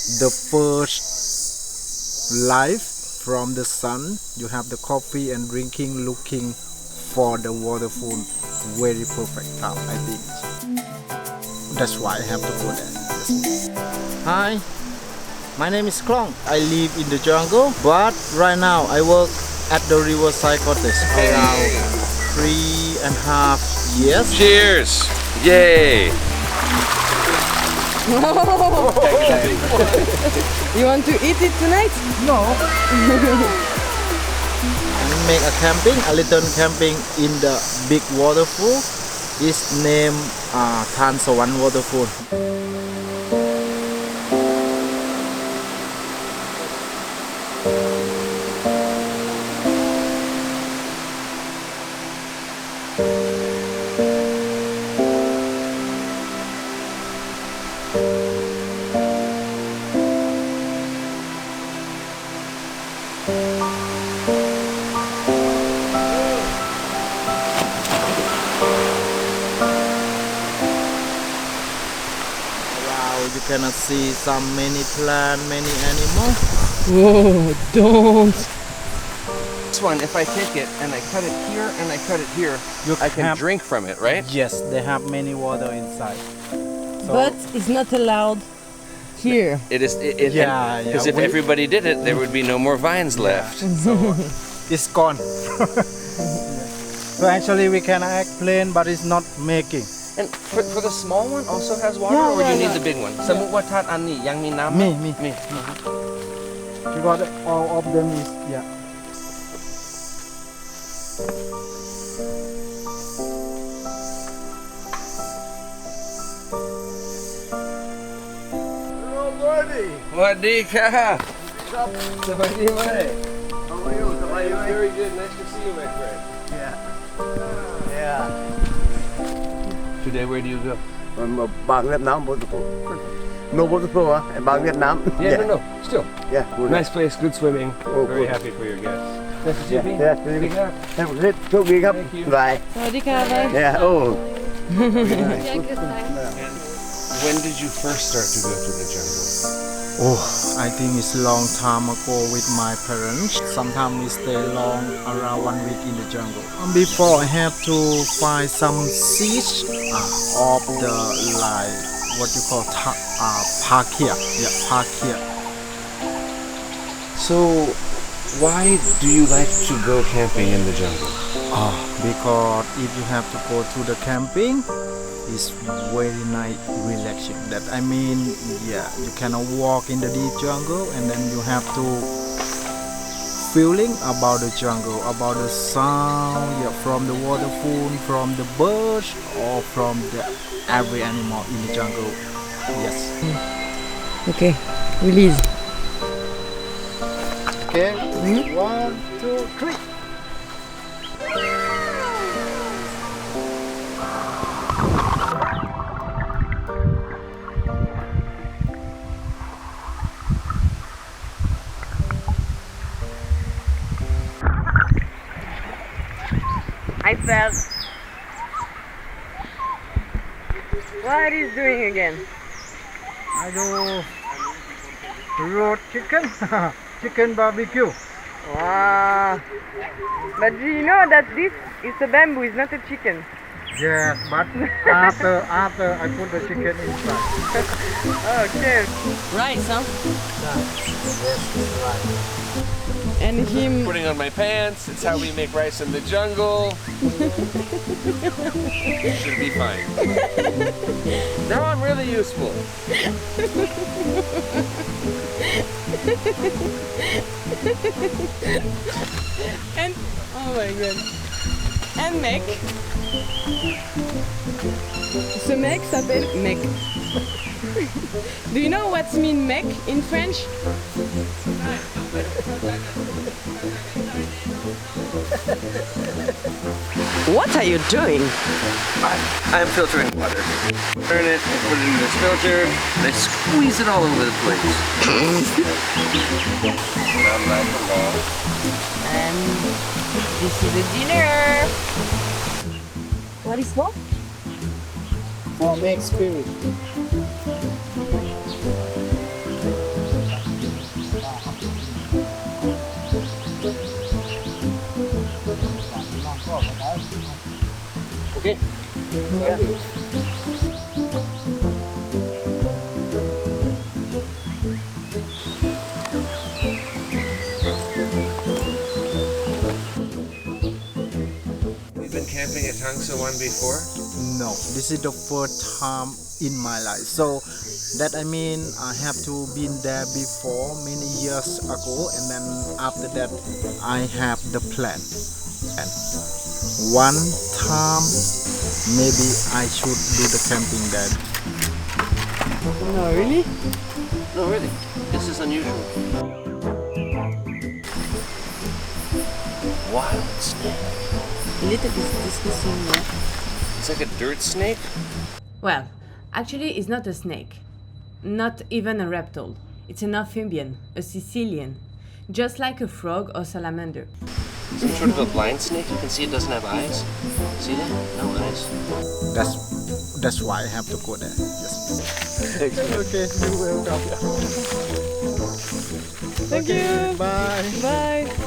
the first life from the sun. You have the coffee and drinking, looking for the waterfall. Very perfect time, I think. That's why I have to go there. Hi, my name is Klang. I live in the jungle, but right now I work at the Riverside Cottage around 3.5 years. Cheers! Yay! You want to eat it tonight? No. And make a camping, a little camping in the big waterfall. Is named Tharn Sawan waterfall. You cannot see some many plant, many animals. Oh, don't. This one, if I take it and I cut it here and I cut it here, I can drink from it, right? Yes, they have many water inside. So But it's not allowed here. It is. Yeah, Because if everybody did it, there would be no more vines left. so it's gone. So actually we can act plain, but it's not making. And for the small one also has water, Yeah, or yeah, you need yeah. the big one? สมมุติว่าท่านอันนี้ยังมีน้ำ Me. มี Because all of them is Hello, buddy. สวัสดีค่ะ Up. สวัสดีไหม How are you? How are you? Very good. Nice to see you, my friend. Yeah. Today, where do you go? Bang Vietnam waterfall. No waterfall, huh? Bang Vietnam. No. Still. Yeah, good. Nice place, good swimming. Oh, Very good. happy for your guests. Nice to see you. Yeah, Big up. have a good talk big up. Thank you. Bye. สวัสดีค่ะบาย Yeah, oh. When did you first start to go to the jungle? Oh, I think it's a long time ago with my parents. Sometimes we stay long, around 1 week in the jungle. Before I have to find some seeds of the like what you call pakia. Yeah, pakia. So, why do you like to go camping in the jungle? Because if you have to go to the camping, it's very nice, relaxing. That I mean, yeah, you cannot walk in the deep jungle, and then you have to feeling about the jungle, about the sound, from the waterfall, from the birds, or from the every animal in the jungle. Yes. Okay, release. Okay. 1, 2, 3. I fell. What is doing again? I do roast chicken, chicken barbecue. Wow. But do you know that this is a bamboo, it's not a chicken? Yes, but after I put the chicken inside. Okay. Rice, huh? Yes, right. And him. Putting on my pants, it's how we make rice in the jungle. Should be fine. Now I'm really useful. And oh my god. And mec. Ce mec s'appelle mec. Do you know what's mean mec in French? What are you doing? I'm filtering water. Turn it, put it in this filter, and I squeeze it all over the place. And this is the dinner. What is for? For make spirit. We've been camping at Tharn Sawan before. No, this is the first time in my life. So that I mean I have to been there before many years ago, and then after that I have the plan. And one time maybe I should do the camping there. No, really? No, really. This is unusual. Wild snake. A little bit disgusting, yeah. It's like a dirt snake. Well, actually, it's not a snake. Not even a reptile. It's an amphibian, a Sicilian. Just like a frog or salamander. Some sort of a blind snake. You can see it doesn't have eyes. See that? No eyes. That's why I have to go there. Yes. Okay, you're welcome. Thank you. Bye. Bye.